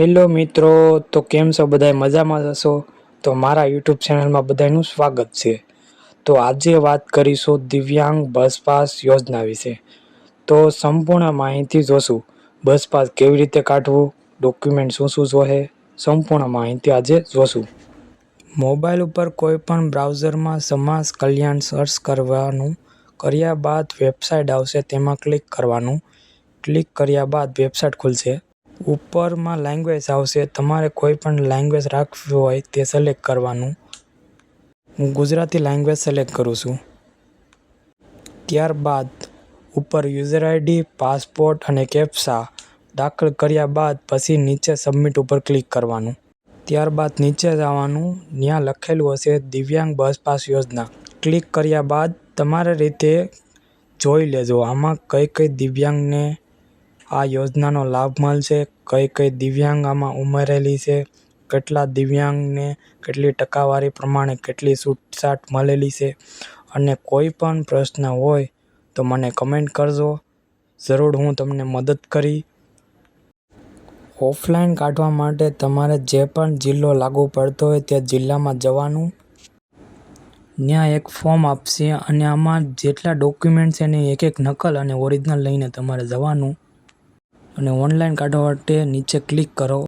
Hello મિત્રો, તો કેમ છો બધાય? મજામાં હશો? તો મારા યુટ્યુબ ચેનલમાં બધાનું સ્વાગત છે. તો આજે વાત કરીશું દિવ્યાંગ બસ પાસ યોજના વિશે. તો સંપૂર્ણ માહિતી જોશું. બસ પાસ કેવી રીતે કાઢવું, ડોક્યુમેન્ટ શું શું જોઈએ, સંપૂર્ણ માહિતી આજે જોશું. મોબાઈલ ઉપર કોઈ પણ બ્રાઉઝરમાં સમાજ કલ્યાણ સર્ચ કરવાનું. કર્યા બાદ વેબસાઇટ આવશે, તેમાં ક્લિક કરવાનું. ક્લિક કર્યા બાદ વેબસાઇટ ખુલશે. ઉપરમાં લેંગ્વેજ આવશે, તમારે કોઈ પણ લેંગ્વેજ રાખવી હોય તે સિલેક્ટ કરવાનું. હું ગુજરાતી લેંગ્વેજ સિલેક્ટ કરું છું. ત્યારબાદ ઉપર યુઝર આઈડી, પાસપોર્ટ અને કેપ્ચા દાખલ કર્યા બાદ પછી નીચે સબમિટ ઉપર ક્લિક કરવાનું. ત્યારબાદ નીચે જવાનું, ત્યાં લખેલું હશે દિવ્યાંગ બસ પાસ યોજના. ક્લિક કર્યા બાદ તમારી રીતે જોઈ લેજો આમાં કઈ કઈ દિવ્યાંગને આ યોજનાનો લાભ મળશે, કઈ કઈ દિવ્યાંગ આમાં ઉમેરેલી છે, કેટલા દિવ્યાંગને કેટલી ટકાવારી પ્રમાણે કેટલી છૂટછાટ મળેલી છે. અને કોઈ પણ પ્રશ્ન હોય તો મને કમેન્ટ કરજો, જરૂર હું તમને મદદ કરી. ઓફલાઈન કાઢવા માટે તમારે જે પણ જિલ્લો લાગુ પડતો હોય તે જિલ્લામાં જવાનું. ત્યાં એક ફોર્મ આપશે અને આમાં જેટલા ડોક્યુમેન્ટ છે એની એક એક નકલ અને ઓરિજિનલ લઈને તમારે જવાનું. અને ઓનલાઈન કાઢવા માટે નીચે ક્લિક કરો.